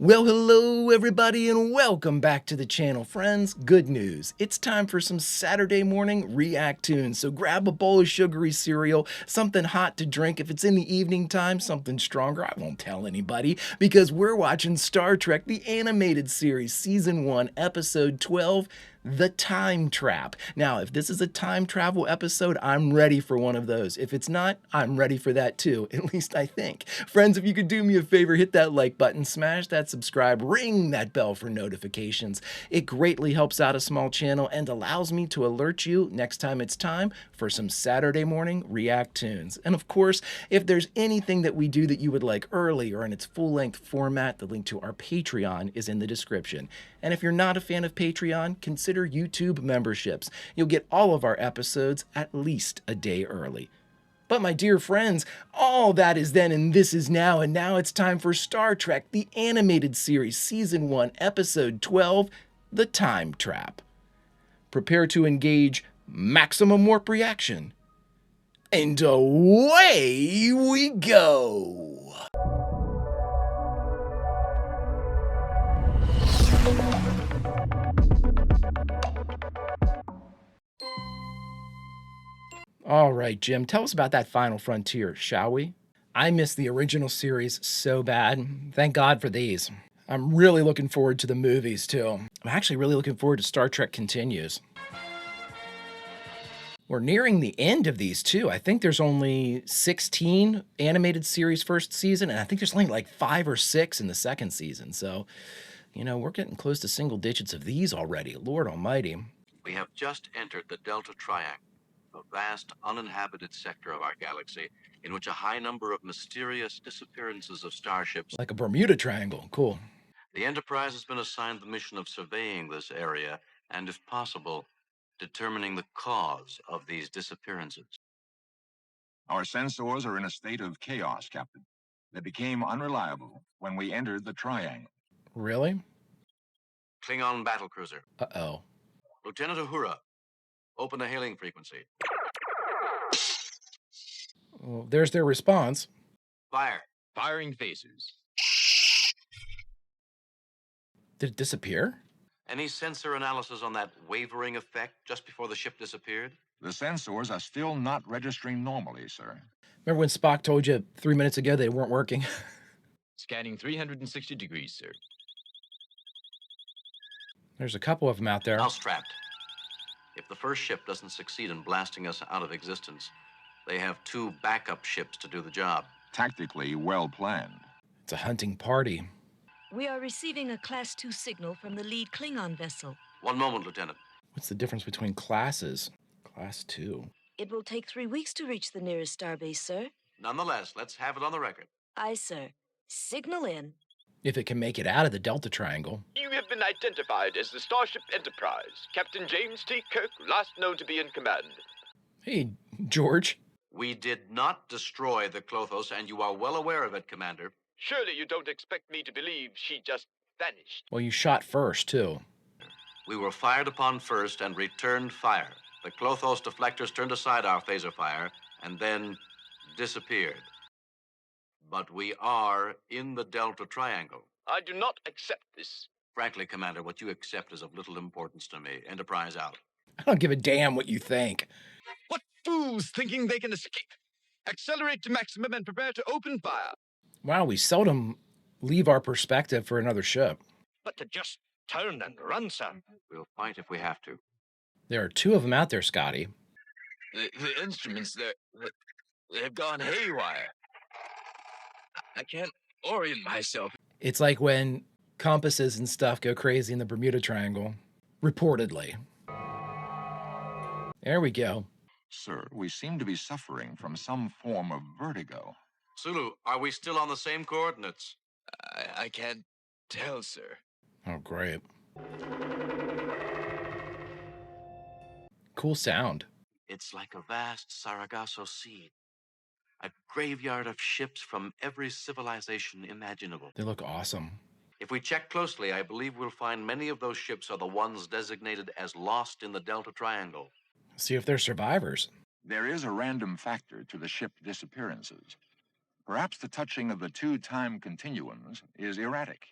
Well, hello everybody and welcome back to the channel, friends. Good news. It's time for some Saturday morning React tunes. So grab a bowl of sugary cereal, something hot to drink. If it's in the evening time, something stronger. I won't tell anybody because we're watching Star Trek, the animated series, season 1, episode 12, The Time Trap. Now, if this is a time travel episode, I'm ready for one of those. If it's not, I'm ready for that too, at least I think. Friends, if you could do me a favor, hit that like button, smash that subscribe, ring that bell for notifications. It greatly helps out a small channel and allows me to alert you next time it's time for some Saturday morning React tunes. And of course, if there's anything that we do that you would like early or in its full-length format, the link to our Patreon is in the description. And if you're not a fan of Patreon, consider YouTube memberships. You'll get all of our episodes at least a day early. But my dear friends, all that is then and this is now, and now it's time for Star Trek, the animated series, Season 1, Episode 12, The Time Trap. Prepare to engage maximum warp reaction. And away we go! All right, Jim, tell us about that final frontier, shall we? I miss the original series so bad. Thank God for these. I'm really looking forward to the movies, too. I'm actually really looking forward to Star Trek Continues. We're nearing the end of these, too. I think there's only 16 animated series first season, and I think there's only like 5 or 6 in the second season. So, you know, we're getting close to single digits of these already. Lord almighty. We have just entered the Delta Triangle, a vast uninhabited sector of our galaxy in which a high number of mysterious disappearances of starships. Like a Bermuda Triangle. Cool. The Enterprise has been assigned the mission of surveying this area and, if possible, determining the cause of these disappearances. Our sensors are in a state of chaos, Captain. They became unreliable when we entered the triangle. Really? Klingon battlecruiser. Uh-oh. Lieutenant Uhura, open the hailing frequency. Well, there's their response. Fire. Firing phasers. Did it disappear? Any sensor analysis on that wavering effect just before the ship disappeared? The sensors are still not registering normally, sir. Remember when Spock told you 3 minutes ago they weren't working? Scanning 360 degrees, sir. There's a couple of them out there. Mousetrapped. If the first ship doesn't succeed in blasting us out of existence, they have 2 backup ships to do the job. Tactically well planned. It's a hunting party. We are receiving a Class 2 signal from the lead Klingon vessel. One moment, Lieutenant. What's the difference between classes? Class 2. It will take 3 weeks to reach the nearest starbase, sir. Nonetheless, let's have it on the record. Aye, sir. Signal in. If it can make it out of the Delta Triangle. You have been identified as the Starship Enterprise. Captain James T. Kirk, last known to be in command. Hey, George. We did not destroy the Klothos, and you are well aware of it, Commander. Surely you don't expect me to believe she just vanished. Well, you shot first, too. We were fired upon first and returned fire. The Klothos deflectors turned aside our phaser fire and then disappeared. But we are in the Delta Triangle. I do not accept this. Frankly, Commander, what you accept is of little importance to me. Enterprise out. I don't give a damn what you think. What fools thinking they can escape? Accelerate to maximum and prepare to open fire. Wow, we seldom leave our perspective for another ship. But to just turn and run, sir. We'll fight if we have to. There are 2 of them out there, Scotty. The instruments, they've gone haywire. I can't orient myself. It's like when compasses and stuff go crazy in the Bermuda Triangle. Reportedly. There we go. Sir, we seem to be suffering from some form of vertigo. Sulu, are we still on the same coordinates? I can't tell, sir. Oh, great. Cool sound. It's like a vast Sargasso Sea. A graveyard of ships from every civilization imaginable. They look awesome. If we check closely, I believe we'll find many of those ships are the ones designated as lost in the Delta Triangle. See if they're survivors. There is a random factor to the ship disappearances. Perhaps the touching of the 2 time continuums is erratic.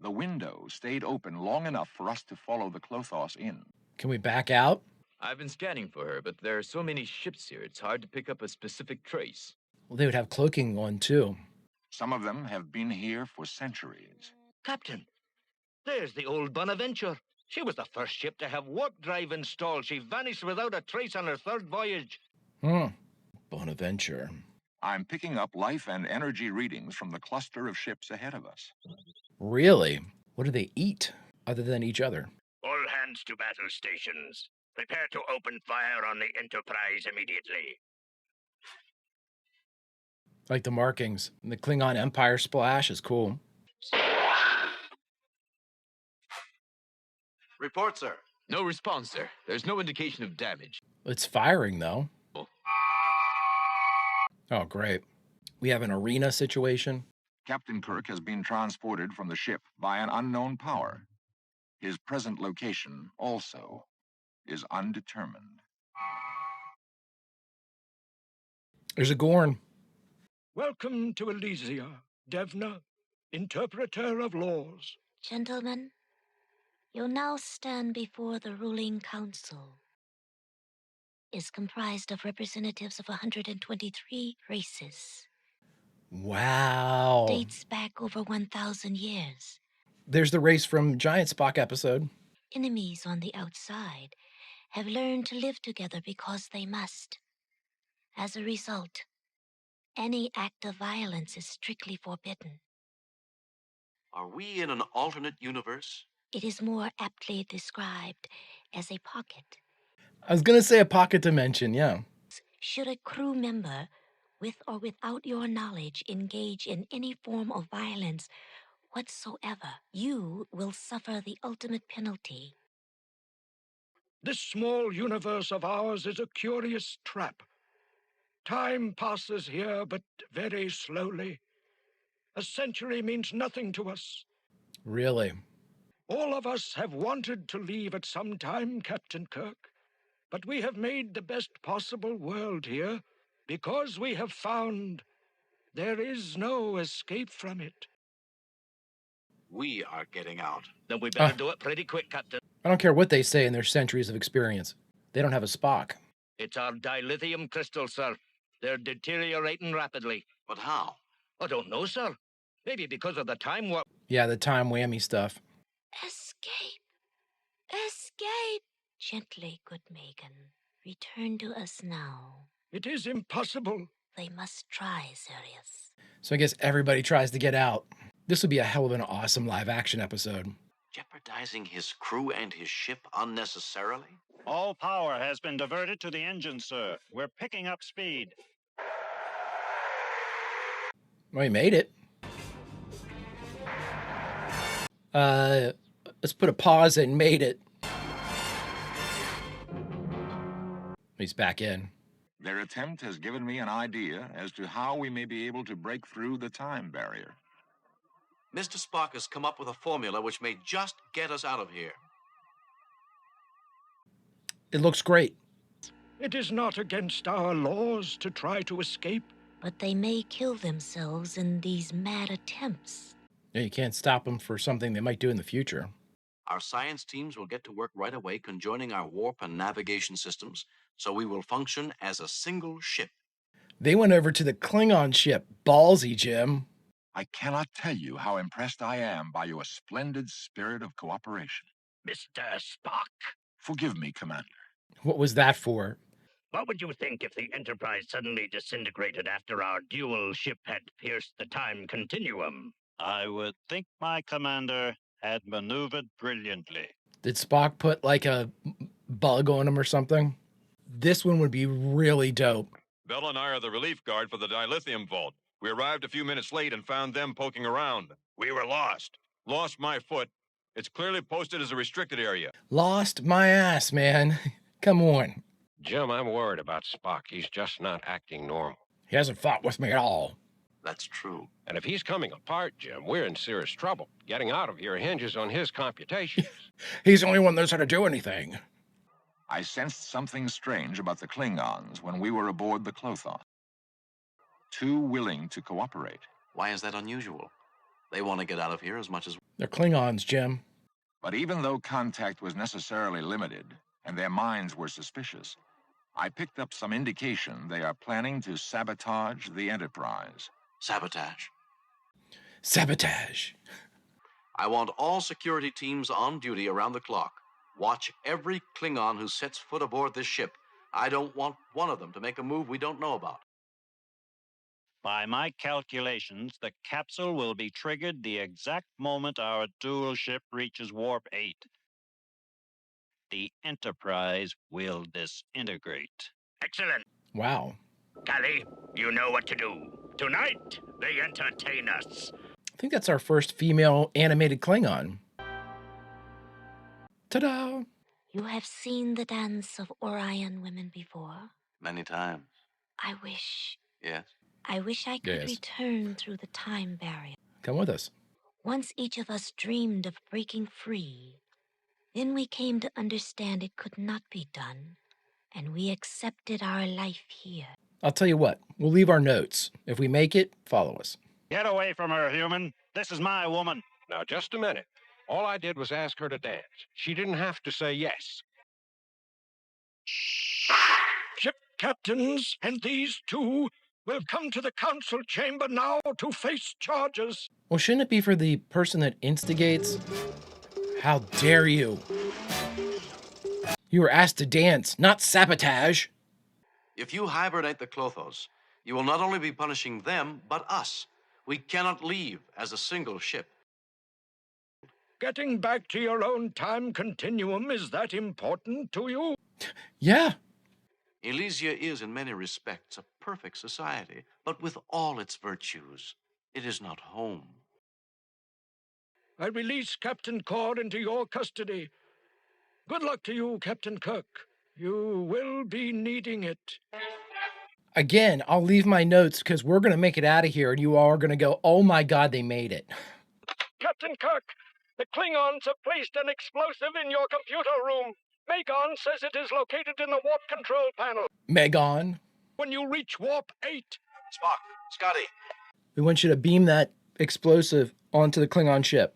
The window stayed open long enough for us to follow the Clothos in. Can we back out? I've been scanning for her, but there are so many ships here, it's hard to pick up a specific trace. Well, they would have cloaking on too. Some of them have been here for centuries. Captain, there's the old Bonaventure. She was the first ship to have warp drive installed. She vanished without a trace on her third voyage. Bonaventure. I'm picking up life and energy readings from the cluster of ships ahead of us. Really? What do they eat other than each other? All hands to battle stations. Prepare to open fire on the Enterprise immediately. Like the markings. The Klingon Empire splash is cool. Report, sir. No response, sir. There's no indication of damage. It's firing, though. Oh, great. We have an arena situation. Captain Kirk has been transported from the ship by an unknown power. His present location, also, is undetermined. There's a Gorn. Welcome to Elysia, Devna, interpreter of laws. Gentlemen, you'll now stand before the ruling council. Is comprised of representatives of 123 races. Wow. Dates back over 1,000 years. There's the race from Giant Spock episode. Enemies on the outside have learned to live together because they must. As a result, any act of violence is strictly forbidden. Are we in an alternate universe? It is more aptly described as a pocket. I was going to say a pocket dimension, yeah. Should a crew member, with or without your knowledge, engage in any form of violence whatsoever, you will suffer the ultimate penalty. This small universe of ours is a curious trap. Time passes here, but very slowly. A century means nothing to us. Really? All of us have wanted to leave at some time, Captain Kirk. But we have made the best possible world here because we have found there is no escape from it. We are getting out. Then we better do it pretty quick, Captain. I don't care what they say in their centuries of experience. They don't have a Spock. It's our dilithium crystals, sir. They're deteriorating rapidly. But how? I don't know, sir. Maybe because of the time warp. Yeah, the time whammy stuff. Escape! Escape! Gently, good Megan. Return to us now. It is impossible. They must try, Sirius. So I guess everybody tries to get out. This would be a hell of an awesome live-action episode. Jeopardizing his crew and his ship unnecessarily? All power has been diverted to the engine, sir. We're picking up speed. Well, he made it. Let's put a pause and made it. He's back in. Their attempt has given me an idea as to how we may be able to break through the time barrier. Mr. Spock has come up with a formula which may just get us out of here. It looks great. It is not against our laws to try to escape. But they may kill themselves in these mad attempts. Yeah, you can't stop them for something they might do in the future. Our science teams will get to work right away conjoining our warp and navigation systems, so we will function as a single ship. They went over to the Klingon ship. Ballsy, Jim. I cannot tell you how impressed I am by your splendid spirit of cooperation. Mr. Spock, Forgive me, Commander. What was that for? what would you think if the Enterprise suddenly disintegrated after our dual ship had pierced the time continuum? I would think my commander had maneuvered brilliantly. Did Spock put like a bug on him or something? This one would be really dope. Bell and I are the relief guard for the dilithium vault. We arrived a few minutes late and found them poking around. We were lost. Lost my foot. It's clearly posted as a restricted area. Lost my ass, man. Come on. Jim, I'm worried about Spock. He's just not acting normal. He hasn't fought with me at all. That's true. And if he's coming apart, Jim, we're in serious trouble. Getting out of here hinges on his computations. He's the only one that knows how to do anything. I sensed something strange about the Klingons when we were aboard the Clothos. Too willing to cooperate. Why is that unusual? They want to get out of here as much as... They're Klingons, Jim. But even though contact was necessarily limited and their minds were suspicious, I picked up some indication they are planning to sabotage the Enterprise. Sabotage. Sabotage. I want all security teams on duty around the clock. Watch every Klingon who sets foot aboard this ship. I don't want one of them to make a move we don't know about. By my calculations, the capsule will be triggered the exact moment our dual ship reaches Warp 8. The Enterprise will disintegrate. Excellent. Wow. Gally, you know what to do. Tonight, they entertain us. I think that's our first female animated Klingon. Ta-da! You have seen the dance of Orion women before. Many times. I wish Yes. I could Yes. return through the time barrier. Come with us. Once each of us dreamed of breaking free. Then we came to understand it could not be done, and we accepted our life here. I'll tell you what, we'll leave our notes. If we make it, follow us. Get away from her, human. This is my woman. Now, just a minute. All I did was ask her to dance. She didn't have to say yes. Ship captains and these two will come to the council chamber now to face charges. Well, shouldn't it be for the person that instigates? How dare you? You were asked to dance, not sabotage. If you hibernate the Klothos, you will not only be punishing them, but us. We cannot leave as a single ship. Getting back to your own time continuum, is that important to you? Yeah. Elysia is, in many respects, a perfect society, but with all its virtues, it is not home. I release Captain Cord into your custody. Good luck to you, Captain Kirk. You will be needing it. Again, I'll leave my notes because we're going to make it out of here and you all are going to go, oh my God, they made it. Captain Kirk, the Klingons have placed an explosive in your computer room. Megon says it is located in the warp control panel. Megon, When you reach Warp 8, Spock, Scotty, we want you to beam that explosive onto the Klingon ship.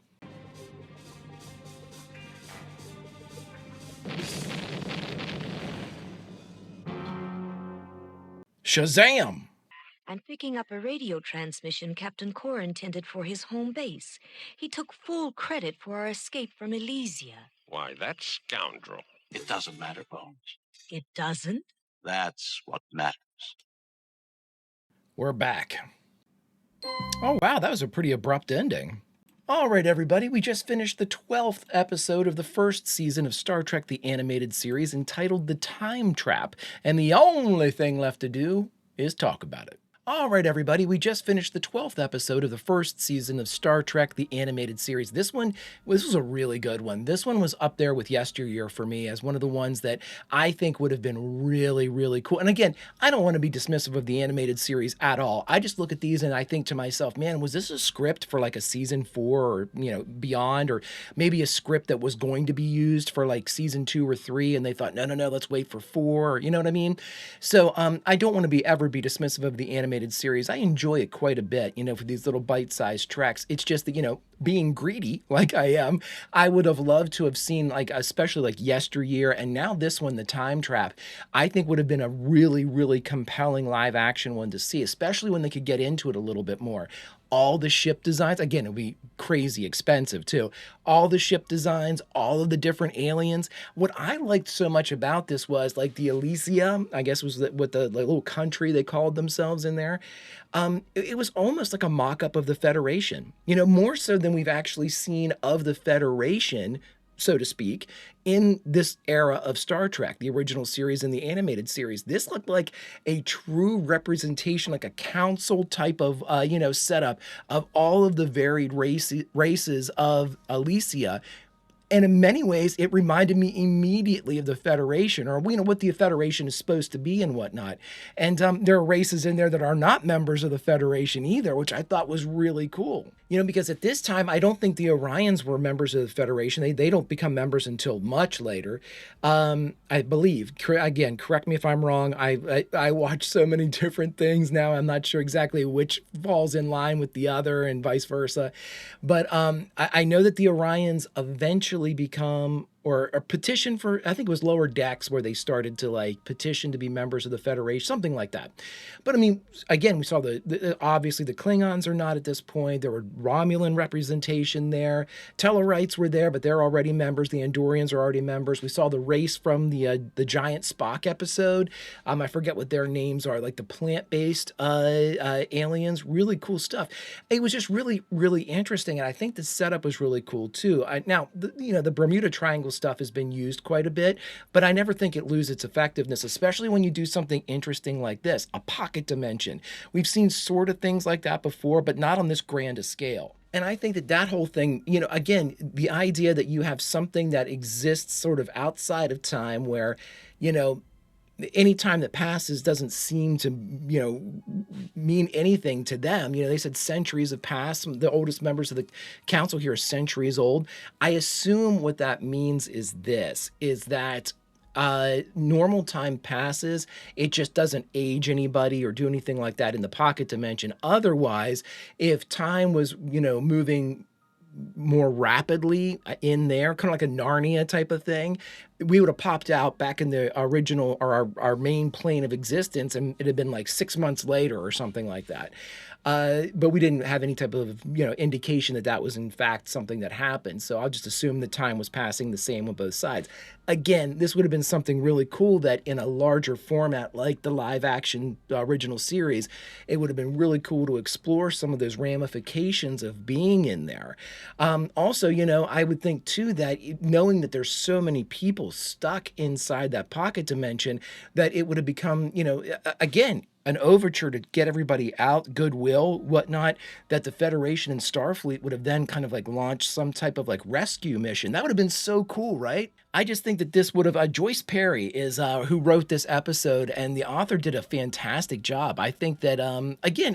Shazam! And picking up a radio transmission Captain Core intended for his home base. He took full credit for our escape from Elysia. Why, that scoundrel. it doesn't matter, Bones. It doesn't? That's what matters. We're back. Oh, wow, that was a pretty abrupt ending. All right, everybody, we just finished the 12th episode of the first season of Star Trek the Animated Series entitled The Time Trap, and the only thing left to do is talk about it. All right, everybody, we just finished the 12th episode of the first season of Star Trek the Animated Series. This was a really good one. This one was up there with yesteryear for me as one of the ones that I think would have been really, really cool. And again, I don't want to be dismissive of the animated series at all. I just look at these and I think to myself, man, was this a script for like a season 4 or, beyond, or maybe a script that was going to be used for like season 2 or 3 and they thought, no, let's wait for 4, you know what I mean? So I don't want to ever be dismissive of the animated series. I enjoy it quite a bit, for these little bite-sized tracks. It's just that, being greedy like I am, I would have loved to have seen especially yesteryear, and now this one, The Time Trap, I think would have been a really, really compelling live action one to see, especially when they could get into it a little bit more. All the ship designs, again, it'll be crazy expensive too. All the ship designs, all of the different aliens. What I liked so much about this was the Elysia, I guess was what the little country they called themselves in there. It was almost like a mock-up of the Federation, more so than we've actually seen of the Federation, so to speak, in this era of Star Trek, the original series and the animated series. This looked like a true representation, like a council type of, setup of all of the varied races of Elysia. And in many ways, it reminded me immediately of the Federation, or what the Federation is supposed to be and whatnot. And there are races in there that are not members of the Federation either, which I thought was really cool. Because at this time, I don't think the Orions were members of the Federation. They don't become members until much later, I believe. Again, correct me if I'm wrong. I watch so many different things now. I'm not sure exactly which falls in line with the other and vice versa. But I know that the Orions eventually become or petition for, I think it was Lower Decks where they started to like petition to be members of the Federation, something like that. But I mean, again, we saw obviously the Klingons are not at this point. There were Romulan representation there. Tellarites were there, but they're already members. The Andorians are already members. We saw the race from the giant Spock episode. I forget what their names are, like the plant-based aliens. Really cool stuff. It was just really, really interesting, and I think the setup was really cool too. Now, the Bermuda Triangle stuff has been used quite a bit, but I never think it loses its effectiveness, especially when you do something interesting like this, a pocket dimension. We've seen sort of things like that before, but not on this grand a scale. And I think that whole thing, again, the idea that you have something that exists sort of outside of time where, any time that passes doesn't seem to, mean anything to them. They said centuries have passed. The oldest members of the council here are centuries old. I assume what that means is that normal time passes. It just doesn't age anybody or do anything like that in the pocket dimension. Otherwise, if time was, moving more rapidly in there, kind of like a Narnia type of thing, we would have popped out back in the original or our main plane of existence, and it had been like 6 months later or something like that. But we didn't have any type of, indication that was in fact something that happened. So I'll just assume the time was passing the same on both sides. Again, this would have been something really cool that in a larger format like the live action original series, it would have been really cool to explore some of those ramifications of being in there. Also, I would think too that knowing that there's so many people stuck inside that pocket dimension, that it would have become, again, an overture to get everybody out, goodwill, whatnot, that the Federation and Starfleet would have then kind of like launched some type of like rescue mission. That would have been so cool, right? I just think that this would have, Joyce Perry is who wrote this episode, and the author did a fantastic job. I think that, again,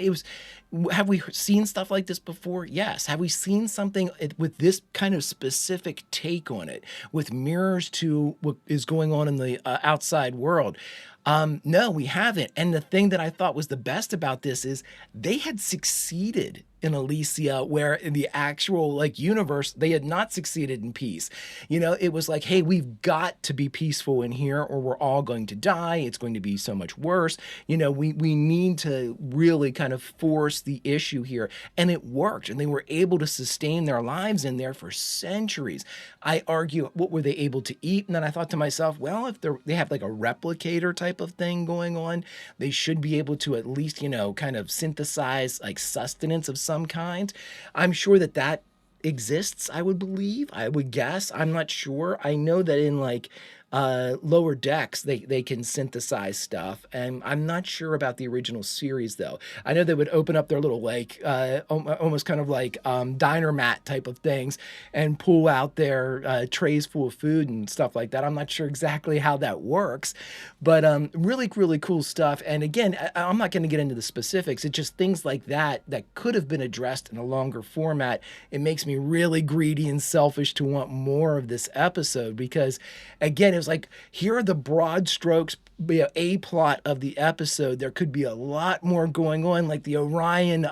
have we seen stuff like this before? Yes. Have we seen something with this kind of specific take on it, with mirrors to what is going on in the outside world? No, we haven't. And the thing that I thought was the best about this is they had succeeded in Elysia, where in the actual like universe, they had not succeeded in peace. It was like, hey, we've got to be peaceful in here or we're all going to die. It's going to be so much worse. We need to really kind of force the issue here. And it worked. And they were able to sustain their lives in there for centuries. I argue, what were they able to eat? And then I thought to myself, well, if they have like a replicator type of thing going on, they should be able to at least, kind of synthesize like sustenance of some kind. I'm sure that exists, I would believe. I would guess. I'm not sure. I know that in like Lower Decks, they can synthesize stuff, and I'm not sure about the original series though. I know they would open up their little like almost kind of like diner mat type of things and pull out their trays full of food and stuff like that. I'm not sure exactly how that works, but really, really cool stuff. And again, I'm not going to get into the specifics. It's just things like that could have been addressed in a longer format. It makes me really greedy and selfish to want more of this episode, because again, it was like, here are the broad strokes, a plot of the episode. There could be a lot more going on, like the Orion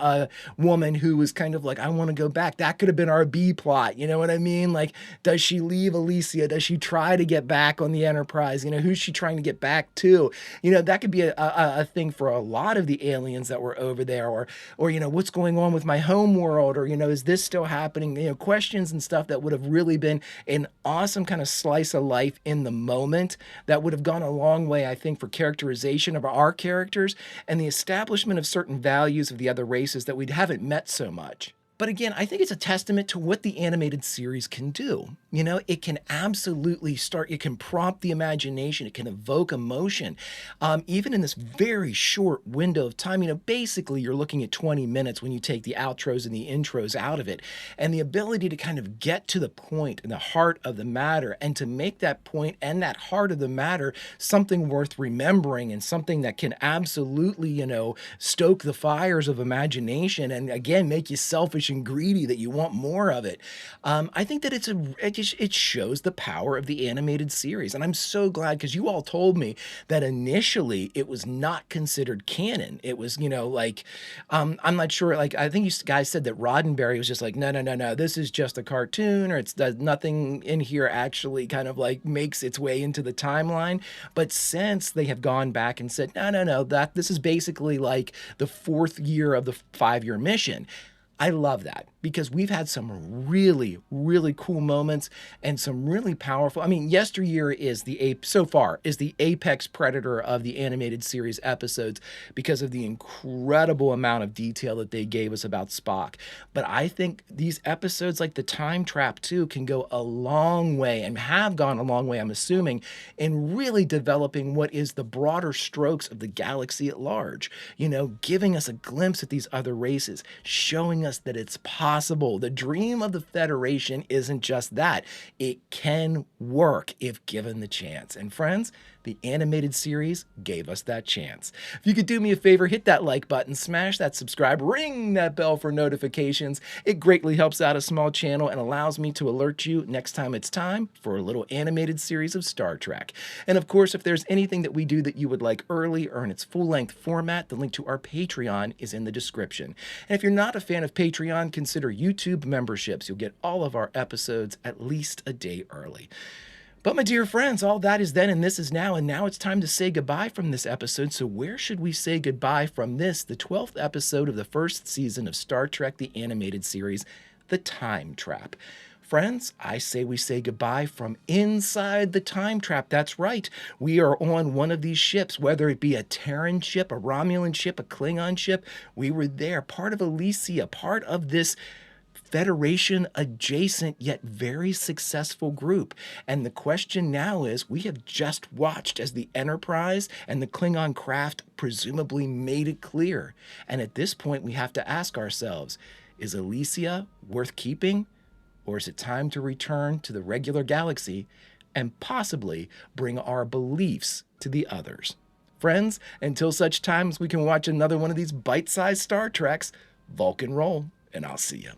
woman who was kind of like, I want to go back. That could have been our B plot. You know what I mean? Like, does she leave Elysia? Does she try to get back on the Enterprise? Who's she trying to get back to? That could be a thing for a lot of the aliens that were over there, or what's going on with my home world, or is this still happening? Questions and stuff that would have really been an awesome kind of slice of life in the moment, that would have gone a long way, I think, for characterization of our characters and the establishment of certain values of the other races that we haven't met so much. But again, I think it's a testament to what the animated series can do. You know, it can absolutely it can prompt the imagination, it can evoke emotion. Even in this very short window of time, you know, basically you're looking at 20 minutes when you take the outros and the intros out of it. And the ability to kind of get to the point and the heart of the matter, and to make that point and that heart of the matter something worth remembering, and something that can absolutely, you know, stoke the fires of imagination, and again, make you selfish and greedy that you want more of it. I think that it shows the power of the animated series, and I'm so glad, because you all told me that initially it was not considered canon. It was, you know, like, I'm not sure. Like, I think you guys said that Roddenberry was just like, no, no, no, no, this is just a cartoon, or it's nothing in here actually kind of like makes its way into the timeline. But since they have gone back and said, no, no, no, that this is basically like the 4th year of the 5-year mission. I love that, because we've had some really, really cool moments and some really powerful. I mean, Yesteryear is so far is the apex predator of the animated series episodes, because of the incredible amount of detail that they gave us about Spock. But I think these episodes, like the Time Trap too, can go a long way, and have gone a long way, I'm assuming, in really developing what is the broader strokes of the galaxy at large. You know, giving us a glimpse at these other races, showing us that it's possible. The dream of the Federation isn't just that. It can work if given the chance. And friends, the animated series gave us that chance. If you could do me a favor, hit that like button, smash that subscribe, ring that bell for notifications. It greatly helps out a small channel and allows me to alert you next time it's time for a little animated series of Star Trek. And of course, if there's anything that we do that you would like early or in its full-length format, the link to our Patreon is in the description. And if you're not a fan of Patreon, consider YouTube memberships. You'll get all of our episodes at least a day early. But my dear friends, all that is then and this is now, and now it's time to say goodbye from this episode. So where should we say goodbye from this, the 12th episode of the 1st season of Star Trek, the animated series, The Time Trap? Friends, I say we say goodbye from inside the Time Trap. That's right. We are on one of these ships, whether it be a Terran ship, a Romulan ship, a Klingon ship. We were there, part of Elysia, part of this Federation adjacent yet very successful group. And the question now is, we have just watched as the Enterprise and the Klingon craft presumably made it clear. And at this point, we have to ask ourselves, is Elysia worth keeping? Or is it time to return to the regular galaxy and possibly bring our beliefs to the others? Friends, until such time as we can watch another one of these bite-sized Star Treks, Vulcan roll, and I'll see you.